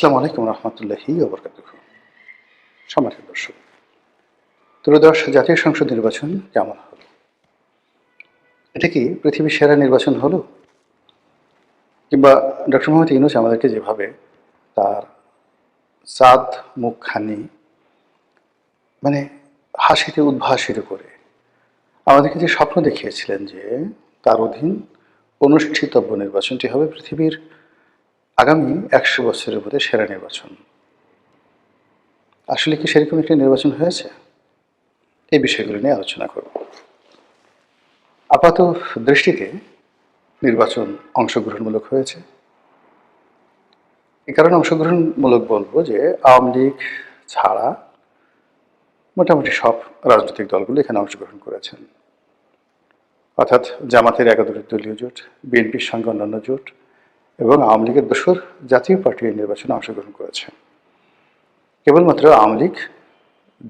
আসসালামু আলাইকুম রহমতুল্লাহি ওয়া বারাকাতুহু। সম্মানিত দর্শক, ত্রয়োদশ জাতীয় সংসদ নির্বাচন কেমন হলো? এটা কি পৃথিবীর সেরা নির্বাচন হলো? কিংবা ডক্টর মোহাম্মদ ইউনূস আমাদেরকে যেভাবে তার সাদ মুখখানি মানে হাসিতে উদ্ভাসিত করে আমাদেরকে যে স্বপ্ন দেখিয়েছিলেন যে তার অধীন অনুষ্ঠিতব্য নির্বাচনটি হবে পৃথিবীর আগামী ১০০ বছরের মধ্যে সেরা নির্বাচন। আসলে কি সেরকম একটি নির্বাচন হয়েছে? এই বিষয়গুলো নিয়ে আলোচনা করব। আপাত দৃষ্টিতে নির্বাচন অংশগ্রহণমূলক হয়েছে। এ কারণে অংশগ্রহণমূলক বলবো যে আওয়ামী লীগ ছাড়া মোটামুটি সব রাজনৈতিক দলগুলো এখানে অংশগ্রহণ করেছেন। অর্থাৎ জামাতের একাদশ দলীয় জোট, বিএনপির সঙ্গে অন্যান্য জোট এবং আওয়ামী লীগের দোসর জাতীয় পার্টি এই নির্বাচনে অংশগ্রহণ করেছে। কেবলমাত্র আওয়ামী লীগ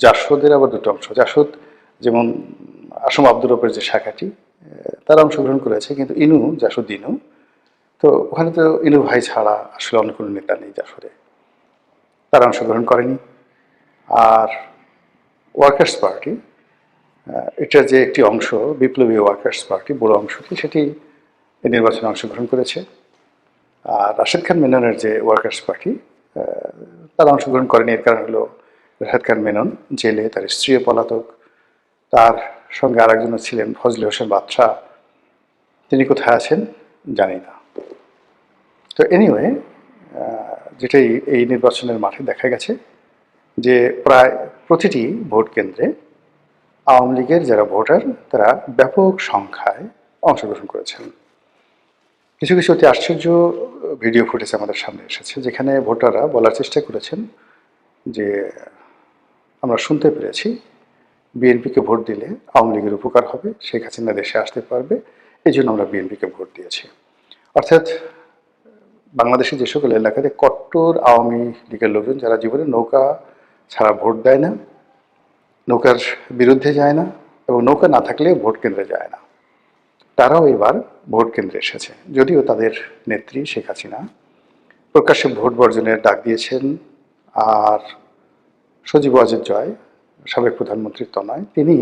জাসদের আবার দুটো অংশ, জাসদ যেমন আসম আব্দুর রবের যে শাখাটি তারা অংশগ্রহণ করেছে, কিন্তু জাসদ ইনু, তো ওখানে তো ইনু ভাই ছাড়া আসলে অন্য কোনো নেতা নেই জাসদে, তারা অংশগ্রহণ করেনি। আর ওয়ার্কার্স পার্টি, এটা যে একটি অংশ, বিপ্লবী ওয়ার্কার্স পার্টি বড় অংশটি, সেটি এই নির্বাচনে অংশগ্রহণ করেছে। আর রাশেদ খান মেননের যে ওয়ার্কার্স পার্টি, তারা অংশগ্রহণ করেনি। এর কারণ হলো রাশেদ খান মেনন জেলে, তার স্ত্রীও পলাতক, তার সঙ্গে আরেকজন ছিলেন ফজলে হোসেন বাদশাহ, তিনি কোথায় আছেন জানি না। তো এনিওয়ে, যেটাই এই নির্বাচনের মাঠে দেখা গেছে যে প্রায় প্রতিটি ভোট কেন্দ্রে আওয়ামী লীগের যারা ভোটার তারা ব্যাপক সংখ্যায় অংশগ্রহণ করেছেন। কিছু কিছু অতি আশ্চর্য ভিডিও ফুটেজ আমাদের সামনে এসেছে, যেখানে ভোটাররা বলার চেষ্টা করেছেন যে আমরা শুনতে পেরেছি বিএনপিকে ভোট দিলে আওয়ামী লীগের উপকার হবে, শেখ হাসিনা দেশে আসতে পারবে, এই জন্য আমরা বিএনপিকে ভোট দিয়েছি। অর্থাৎ বাংলাদেশের যে সকল এলাকাতে কট্টর আওয়ামী লীগের লোকজন, যারা জীবনে নৌকা ছাড়া ভোট দেয় না, নৌকার বিরুদ্ধে যায় না এবং নৌকা না থাকলে ভোট কেন্দ্রে যায় না, তারাও এবার ভোট কেন্দ্রে এসেছে। যদিও তাদের নেত্রী শেখ হাসিনা প্রকাশ্যে ভোট বর্জনের ডাক দিয়েছেন, আর সজীব ওয়াজেদ জয়, সাবেক প্রধানমন্ত্রী তনয়, তিনি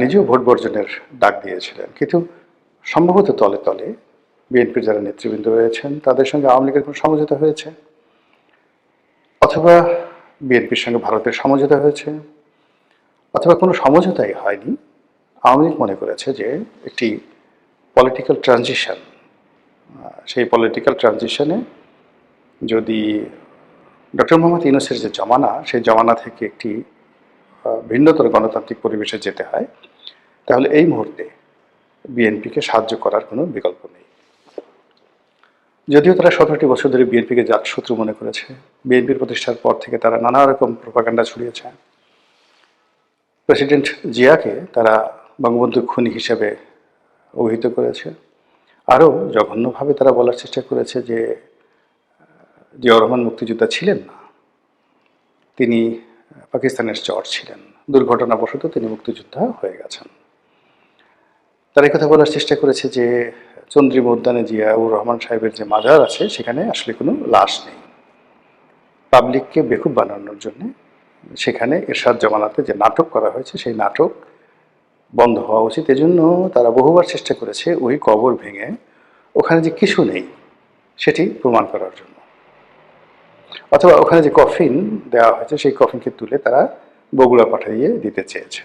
নিজেও ভোট বর্জনের ডাক দিয়েছিলেন। কিন্তু সম্ভবত তলে তলে বিএনপির যারা নেতৃবৃন্দ রয়েছেন তাদের সঙ্গে আওয়ামী লীগের কোনো সমঝোতা হয়েছে, অথবা বিএনপির সঙ্গে ভারতের সমঝোতা হয়েছে, অথবা কোনো সমঝোতাই হয়নি। আওয়ামী লীগ মনে করেছে যে একটি পলিটিক্যাল ট্রানজিশন, সেই পলিটিক্যাল ট্রানজিশনে যদি ডক্টর মোহাম্মদ ইউনূসের যে জমানা, সেই জমানা থেকে একটি ভিন্নতর গণতান্ত্রিক পরিবেশে যেতে হয়, তাহলে এই মুহূর্তে বিএনপিকে সাহায্য করার কোনো বিকল্প নেই। যদিও তারা 17টি বছর ধরে বিএনপিকে জাতশত্রু মনে করেছে, বিএনপির প্রতিষ্ঠার পর থেকে তারা নানা রকম প্রোপাগান্ডা ছড়িয়েছে। প্রেসিডেন্ট জিয়াকে তারা বঙ্গবন্ধুর খুনি হিসেবে অভিহিত করেছে। আরও জঘন্যভাবে তারা বলার চেষ্টা করেছে যে জিয়াউর রহমান মুক্তিযোদ্ধা ছিলেন না, তিনি পাকিস্তানের চর ছিলেন, দুর্ঘটনাবশত তিনি মুক্তিযোদ্ধা হয়ে গেছেন। তারা কথা বলার চেষ্টা করেছে যে চন্দ্রিম উদ্যানে জিয়াউর রহমান সাহেবের যে মাজার আছে সেখানে আসলে কোনো লাশ নেই। পাবলিককে বেকুব বানানোর জন্য সেখানে এরশাদ জমানাতে যে নাটক করা হয়েছে সেই নাটক বন্ধ হওয়া উচিত। এজন্য তারা বহুবার চেষ্টা করেছে ওই কবর ভেঙে ওখানে যে কিছু নেই সেটি প্রমাণ করার জন্য, অথবা ওখানে যে কফিন দেওয়া হয়েছে সেই কফিনকে তুলে তারা বগুড়া পাঠিয়ে দিতে চেয়েছে।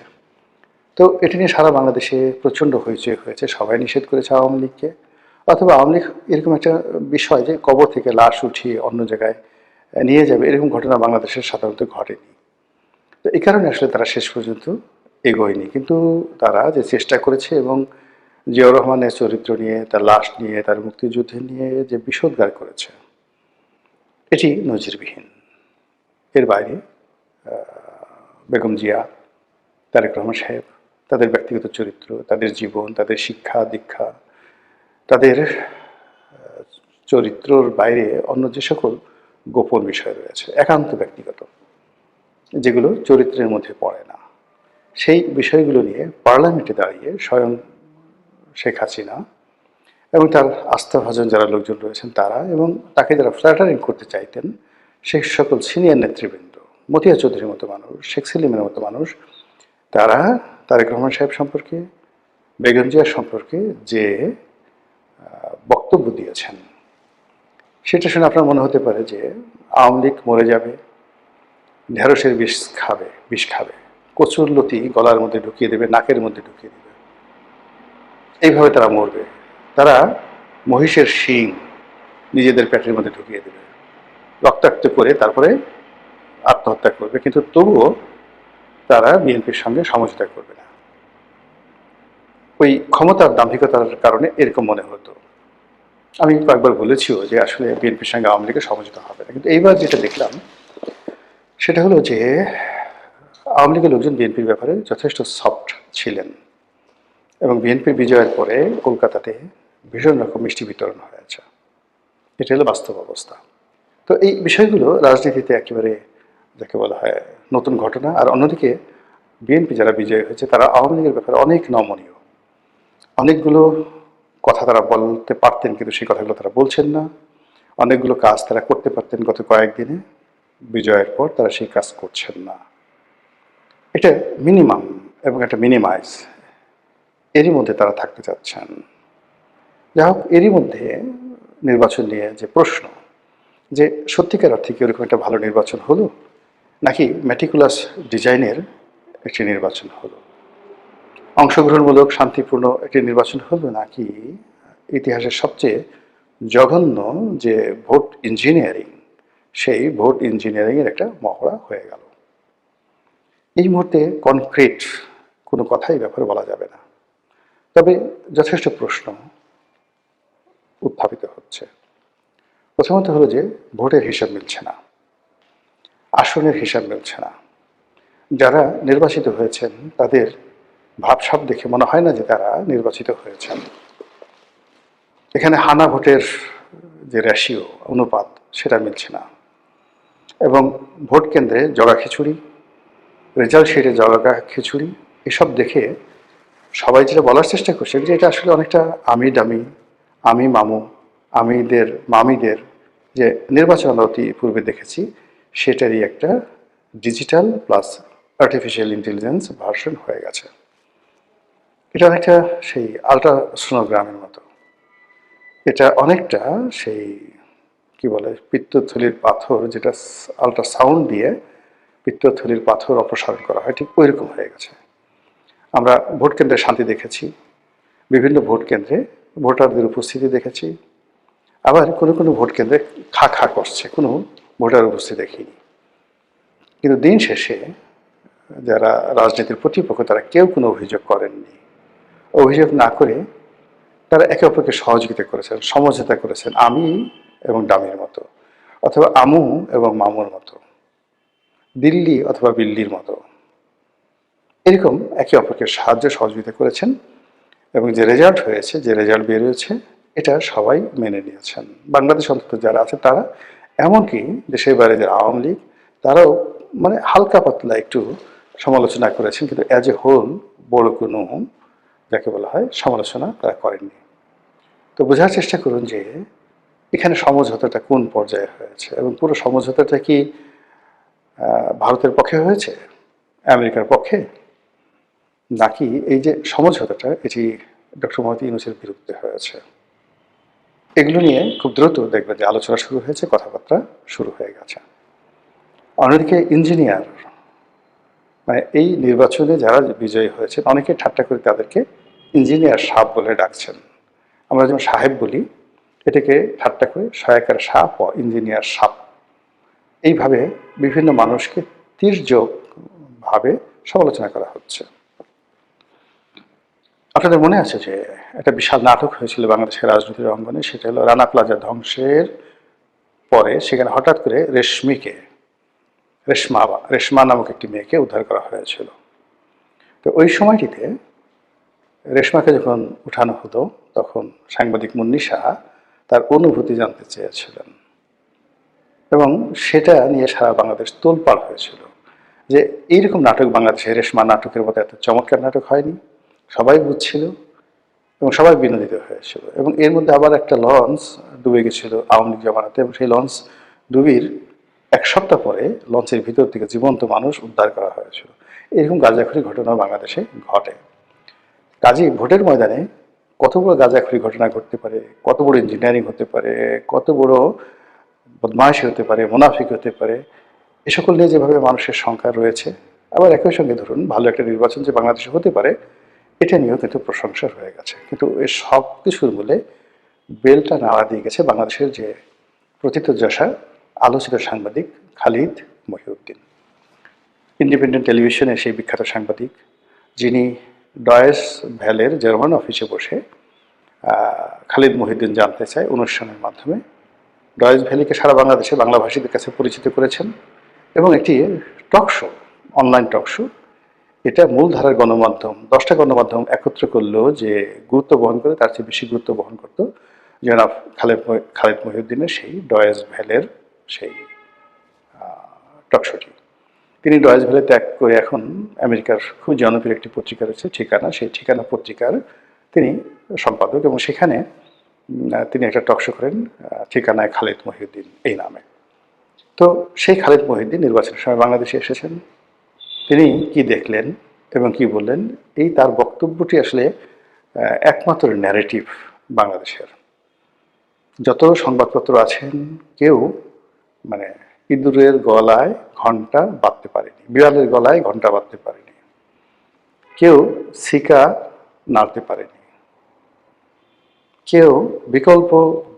তো এটি নিয়ে সারা বাংলাদেশে প্রচণ্ড হইচই হয়েছে, সবাই নিষেধ করেছে আওয়ামী লীগকে। অথবা আওয়ামী লীগ এরকম একটা বিষয় যে কবর থেকে লাশ উঠিয়ে অন্য জায়গায় নিয়ে যাবে, এরকম ঘটনা বাংলাদেশের সাধারণত ঘটেনি। তো এই কারণে আসলে তারা শেষ পর্যন্ত এগোয়নি। কিন্তু তারা যে চেষ্টা করেছে এবং জিয়াউর রহমানের চরিত্র নিয়ে, তার লাশ নিয়ে, তার মুক্তিযুদ্ধে নিয়ে যে বিষোদ্গার করেছে, এটি নজিরবিহীন। এর বাইরে বেগম জিয়া, তারেক রহমান সাহেব, তাদের ব্যক্তিগত চরিত্র, তাদের জীবন, তাদের শিক্ষা দীক্ষা, তাদের চরিত্রর বাইরে অন্য যে সকল গোপন বিষয় রয়েছে, একান্ত ব্যক্তিগত, যেগুলো চরিত্রের মধ্যে পড়ে না, সেই বিষয়গুলো নিয়ে পার্লামেন্টে দাঁড়িয়ে স্বয়ং শেখ হাসিনা এবং তার আস্থাভাজন যারা লোকজন রয়েছেন তারা, এবং তাকে যারা ফ্ল্যাটারিং করতে চাইতেন সেই সকল সিনিয়র নেতৃবৃন্দ, মতিয়া চৌধুরীর মতো মানুষ, শেখ সেলিমের মতো মানুষ, তারা তারেক রহমান সাহেব সম্পর্কে, বেগম জিয়া সম্পর্কে যে বক্তব্য দিয়েছেন সেটা শুনে আপনার মনে হতে পারে যে আওয়ামী লীগ মরে যাবে, ঢেঁড়সের বিষ খাবে, কচুর লতি গলার মধ্যে ঢুকিয়ে দেবে, নাকের মধ্যে ঢুকিয়ে দেবে, এইভাবে তারা মরবে। তারা মহিষের শিং নিজেদের পেটের মধ্যে ঢুকিয়ে দেবে, রক্তাক্ত করে তারপরে আত্মহত্যা করবে, কিন্তু তবুও তারা বিএনপির সঙ্গে সমঝোতা করবে না। ওই ক্ষমতার দাম্ভিকতার কারণে এরকম মনে হতো। আমি কয়েকবার বলেছিও যে আসলে বিএনপির সঙ্গে আওয়ামী লীগের সমঝোতা হবে না, কিন্তু এইবার যেটা দেখলাম সেটা হলো যে আওয়ামী লীগের লোকজন বিএনপির ব্যাপারে যথেষ্ট সফট ছিলেন, এবং বিএনপির বিজয়ের পরে কলকাতাতে ভীষণ রকম মিষ্টি বিতরণ হয়েছে। এটা হলো বাস্তব অবস্থা। তো এই বিষয়গুলো রাজনীতিতে একেবারে যাকে বলা হয় নতুন ঘটনা। আর অন্যদিকে বিএনপি যারা বিজয়ী হয়েছে তারা আওয়ামী লীগের ব্যাপারে অনেক নমনীয়, অনেকগুলো কথা তারা বলতে পারতেন কিন্তু সেই কথাগুলো তারা বলছেন না, অনেকগুলো কাজ তারা করতে পারতেন গত কয়েকদিনে, বিজয়ের পর তারা সেই কাজ করছেন না। এটা মিনিমাম এবং একটা মিনিমাইজ, এরই মধ্যে তারা থাকতে চাচ্ছেন। যাই হোক, এরই মধ্যে নির্বাচন নিয়ে যে প্রশ্ন, যে সত্যিকার অর্থে কি ওরকম একটা ভালো নির্বাচন হলো, নাকি ম্যাটিকুলাস ডিজাইনের একটি নির্বাচন হলো, অংশগ্রহণমূলক শান্তিপূর্ণ একটি নির্বাচন হলো, নাকি ইতিহাসের সবচেয়ে জঘন্য যে ভোট ইঞ্জিনিয়ারিং, সেই ভোট ইঞ্জিনিয়ারিংয়ের একটা মহড়া হয়ে গেল। এই মুহূর্তে কনক্রিট কোনো কথাই ব্যাপারে বলা যাবে না, তবে যথেষ্ট প্রশ্ন উত্থাপিত হচ্ছে। প্রথমত হলো যে ভোটের হিসাব মিলছে না, আসনের হিসাব মিলছে না। যারা নির্বাচিত হয়েছেন তাদের ভাবসাব দেখে মনে হয় না যে তারা নির্বাচিত হয়েছেন। এখানে হানা ভোটের যে রেশিও, অনুপাত, সেটা মিলছে না, এবং ভোট কেন্দ্রে জগা খিচুড়ি, রেজাল্ট শিটে জগা খিচুড়ি, এসব দেখে সবাই যেটা বলার চেষ্টা করছে যে এটা আসলে অনেকটা আমি ডামি, আমি মামু, মামিদের যে নির্বাচন আমরা অতি পূর্বে দেখেছি সেটারই একটা digital plus artificial intelligence version হয়ে গেছে। এটা অনেকটা সেই আল্ট্রাসোনোগ্রামের মতো, এটা অনেকটা সেই কি বলে পিত্তথলির পাথর, যেটা আল্ট্রাসাউন্ড দিয়ে পিত্তথলির পাথর অপসারণ করা হয়, ঠিক ওই রকম হয়ে গেছে। আমরা ভোট কেন্দ্রে শান্তি দেখেছি, বিভিন্ন ভোট কেন্দ্রে ভোটারদের উপস্থিতি দেখেছি, আবার কোনো কোনো ভোট কেন্দ্রে খা খা করছে, কোনো ভোটার উপস্থিতি দেখিনি। কিন্তু দিন শেষে যারা রাজনীতির প্রতিপক্ষ তারা কেউ কোনো অভিযোগ করেননি। অভিযোগ না করে তারা একে অপরকে সহযোগিতা করেছেন, সমঝোতা করেছেন, আমি এবং ডামির মতো, অথবা আমু এবং মামুর মতো, দিল্লি অথবা বিল্লির মতো, এরকম একে অপরকে সাহায্য সহযোগিতা করেছেন, এবং যে রেজাল্ট হয়েছে, যে রেজাল্ট বেরিয়েছে, এটা সবাই মেনে নিয়েছেন। বাংলাদেশ অন্তত যারা আছে তারা, এমনকি দেশের বাইরে যারা আওয়ামী লীগ, তারাও মানে হালকা পাতলা একটু সমালোচনা করেছেন, কিন্তু অ্যাজ এ হোল বড় কোনো যাকে বলা হয় সমালোচনা তারা করেননি। তো বোঝার চেষ্টা করুন যে এখানে সমঝোতাটা কোন পর্যায়ে হয়েছে, এবং পুরো সমঝোতাটা কি ভারতের পক্ষে হয়েছে, আমেরিকার পক্ষে, নাকি এই যে সমঝোতাটা এটি ডক্টর মোহাম্মদ ইউনূসের বিরুদ্ধে হয়েছে। এগুলো নিয়ে খুব দ্রুত দেখবেন যে আলোচনা শুরু হয়েছে, কথাবার্তা শুরু হয়ে গেছে। অন্যদিকে ইঞ্জিনিয়ার, মানে এই নির্বাচনে যারা বিজয়ী হয়েছেন অনেকে ঠাট্টা করে তাদেরকে ইঞ্জিনিয়ার সাপ বলে ডাকছেন। আমরা যেমন সাহেব বলি, এটাকে ঠাট্টা করে সহায়কার সাপ ও ইঞ্জিনিয়ার সাপ, এইভাবে বিভিন্ন মানুষকে তির্যকভাবে সমালোচনা করা হচ্ছে। আপনাদের মনে আছে যে একটা বিশাল নাটক হয়েছিল বাংলাদেশের রাজনীতির অঙ্গনে, সেটা হলো রানা প্লাজা ধ্বংসের পরে সেখানে হঠাৎ করে রেশমা নামক একটি মেয়েকে উদ্ধার করা হয়েছিল। তো ওই সময়টিতে রেশমাকে যখন উঠানো হতো তখন সাংবাদিক মুন্নি শাহ তার অনুভূতি জানতে চেয়েছিলেন, এবং সেটা নিয়ে সারা বাংলাদেশ তোলপাড় হয়েছিল যে এইরকম নাটক বাংলাদেশে রেশমা নাটকের মতো এত চমৎকার নাটক হয়নি। সবাই বুঝছিল এবং সবাই বিনোদিত হয়েছিল। এবং এর মধ্যে আবার একটা লঞ্চ ডুবে গেছিল আওয়ামী লীগ জমানাতে, এবং সেই লঞ্চ ডুবির 1 সপ্তাহ পরে লঞ্চের ভিতর থেকে জীবন্ত মানুষ উদ্ধার করা হয়েছিল। এরকম গাঁজাখুরি ঘটনা বাংলাদেশে ঘটে। কাজেই ভোটের ময়দানে কত বড় গাঁজাখুরি ঘটনা ঘটতে পারে, কত বড় ইঞ্জিনিয়ারিং হতে পারে, কত বড় বদমাইশি হতে পারে, মুনাফিক হতে পারে, এ সকল নিয়ে যেভাবে মানুষের সংখ্যা রয়েছে, আবার একই সঙ্গে ধরুন ভালো একটা নির্বাচন যে বাংলাদেশে হতে পারে, এটা নিয়েও কিন্তু প্রশংসা হয়ে গেছে। কিন্তু এই সব কিছুর মূলে বেলটা নাড়া দিয়ে গেছে বাংলাদেশের যে প্রথিতযশা আলোচিত সাংবাদিক খালিদ মহিউদ্দিন। ইন্ডিপেন্ডেন্ট টেলিভিশনের সেই বিখ্যাত সাংবাদিক, যিনি ডয়েস ভ্যালের জার্মান অফিসে বসে খালিদ মহিউদ্দিন জানতে চায় অনুষ্ঠানের মাধ্যমে ডয়েস ভ্যালিকে সারা বাংলাদেশে বাংলাভাষীদের কাছে পরিচিত করেছেন, এবং একটি talk show, online talk show, এটা মূলধারার গণমাধ্যম 10টা গণমাধ্যম একত্র করলেও যে গুরুত্ব বহন করে তার চেয়ে বেশি গুরুত্ব বহন করত জনাব খালিদ মহিউদ্দিনের সেই ডয়েস ভ্যালের সেই টক শোটি। তিনি ডয়েস ভ্যালে ত্যাগ করে এখন আমেরিকার খুব জনপ্রিয় একটি পত্রিকা রয়েছে ঠিকানা, সেই ঠিকানা পত্রিকার তিনি সম্পাদক, এবং সেখানে তিনি একটা টক শো করেন ঠিকানায় খালিদ মহিউদ্দিন এই নামে। তো সেই খালিদ মহিউদ্দিন নির্বাচনের সময় বাংলাদেশে এসেছেন। তিনি কি দেখলেন এবং কি বললেন, এই তার বক্তব্যটি আসলে একমাত্র ন্যারেটিভ বাংলাদেশের। যত সংবাদপত্র আছেন কেউ মানে ইঁদুরের গলায় ঘন্টা বাঁধতে পারেনি, বিড়ালের গলায় ঘন্টা বাঁধতে পারেনি, কেউ শিকা নাড়তে পারেনি, কেউ বিকল্প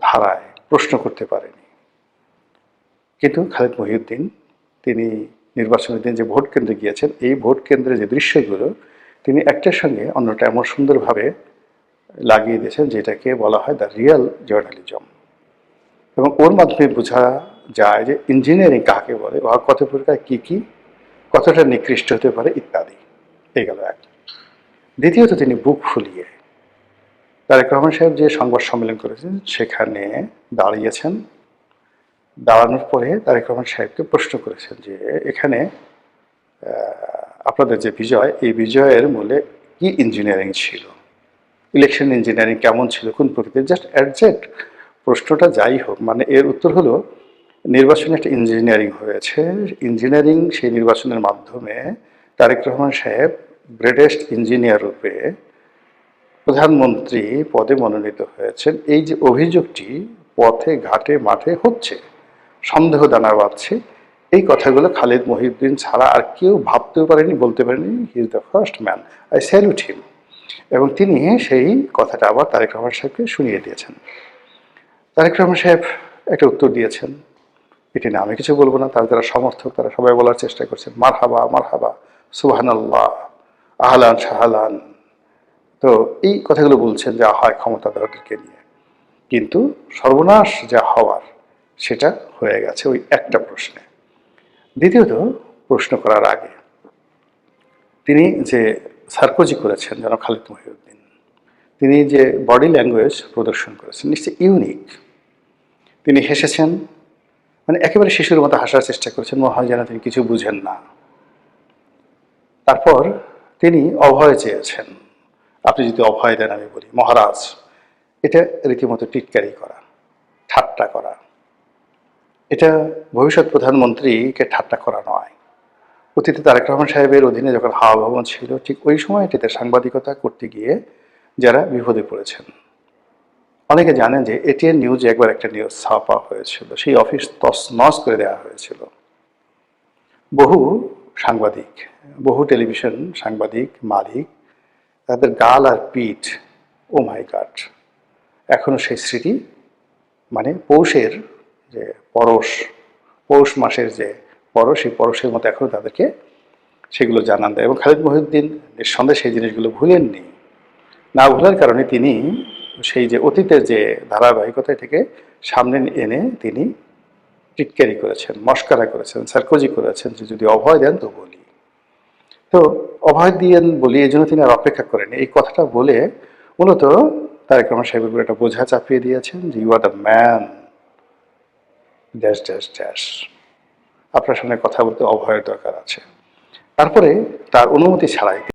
ধারায় প্রশ্ন করতে পারেনি। কিন্তু খালিদ মহিউদ্দিন তিনি নির্বাচনের দিন যে ভোট কেন্দ্রে গিয়েছেন, এই ভোট কেন্দ্রে যে দৃশ্যগুলো তিনি একটার সঙ্গে অন্যটা এমন সুন্দরভাবে লাগিয়ে দিয়েছেন যেটাকে বলা হয় দ্য রিয়েল জার্নালিজম। এবং ওর মাধ্যমে বোঝা যায় যে ইঞ্জিনিয়ারিং কাকে বলে, বা কত প্রকার কী কী, কতটা নিকৃষ্ট হতে পারে ইত্যাদি। এই গেল এক। দ্বিতীয়ত তিনি বুক ফুলিয়ে তারেক রহমান সাহেব যে সংবাদ সম্মেলন করেছেন সেখানে দাঁড়িয়েছেন, দাঁড়ানোর পরে তারেক রহমান সাহেবকে প্রশ্ন করেছেন যে এখানে আপনাদের যে বিজয়, এই বিজয়ের মূলে কি ইঞ্জিনিয়ারিং ছিল, ইলেকশন ইঞ্জিনিয়ারিং কেমন ছিল, কোন প্রকৃতির, জাস্ট অ্যাডজেক্ট প্রশ্নটা যাই হোক, মানে এর উত্তর হলো নির্বাচনে একটা ইঞ্জিনিয়ারিং হয়েছে, ইঞ্জিনিয়ারিং সেই নির্বাচনের মাধ্যমে তারেক রহমান সাহেব গ্রেটেস্ট ইঞ্জিনিয়ার রূপে প্রধানমন্ত্রী পদে মনোনীত হয়েছেন। এই যে অভিযোগটি পথে ঘাটে মাঠে হচ্ছে, সন্দেহ দানা বাঁধছে, এই কথাগুলো খালিদ মহিউদ্দিন ছাড়া আর কেউ ভাবতেও পারেনি, বলতে পারেনি। He is the first man, I salute him. এবং তিনি সেই কথাটা আবার তারেক রহমান সাহেবকে শুনিয়ে দিয়েছেন। তারেক রহমান সাহেব একটা উত্তর দিয়েছেন, এটি না আমি কিছু বলবো না, তার যারা সমর্থক তারা সবাই বলার চেষ্টা করছেন মারহাবা মারহাবা, সুবহানাল্লাহ, আহলান শাহলান। তো এই কথাগুলো বলছেন যে হয় ক্ষমতাধরদেরকে নিয়ে, কিন্তু সর্বনাশ যা হওয়ার সেটা হয়ে গেছে ওই একটা প্রশ্নে। দ্বিতীয়ত, প্রশ্ন করার আগে তিনি যে সার্কোজি করেছেন জনাব খালিদ মহিউদ্দিন, তিনি যে বডি ল্যাঙ্গুয়েজ প্রদর্শন করেছেন নিশ্চয়ই ইউনিক। তিনি হেসেছেন, মানে একেবারে শিশুর মতো হাসার চেষ্টা করেছেন, মনে হয় যেন তিনি কিছু বুঝেন না। তারপর তিনি অভয় চেয়েছেন, আপনি যদি অভয় দেন আমি বলি মহারাজ, এটা রীতিমতো টিটকারি করা, ঠাট্টা করা। এটা ভবিষ্যৎ প্রধানমন্ত্রীকে ঠাট্টা করা নয়। অতীতে তারেক রহমান সাহেবের অধীনে যখন হাওয়া ভবন ছিল, ঠিক ওই সময়টিতে সাংবাদিকতা করতে গিয়ে যারা বিপদে পড়েছেন, অনেকে জানেন যে এটিএন নিউজে একবার একটা নিউজ ছাপা হয়েছিল, সেই অফিস তছনছ করে দেওয়া হয়েছিল। বহু সাংবাদিক, বহু টেলিভিশন সাংবাদিক মালিক, তাদের গাল আর পিঠ, ও মাই গড, এখনো সেই স্মৃতি, মানে পৌষের যে পরশ, পৌষ মাসের যে পরশ, সেই পরশের মতো এখনো তাদেরকে সেগুলো জানান দেয়। এবং খালিদ মহিউদ্দিন নিঃসন্দেহে সেই জিনিসগুলো ভুলেননি। না ভুলার কারণে তিনি সেই যে অতীতের যে ধারাবাহিকতা থেকে সামনে এনে তিনি টিটকারি করেছেন, মস্কারা করেছেন, সার্কোজি করেছেন যে যদি অভয় দেন তো বলি। তো অভয় দিয়েন বলি, এই জন্য তিনি আর অপেক্ষা করেন, এই কথাটা বলে মূলত তারেক রহমান সাহেবের উপর একটা বোঝা চাপিয়ে দিয়েছেন যে you are the man dash dash dash, আপনার সঙ্গে কথা বলতে অভয়ের দরকার আছে। তারপরে তার অনুমতি ছাড়াই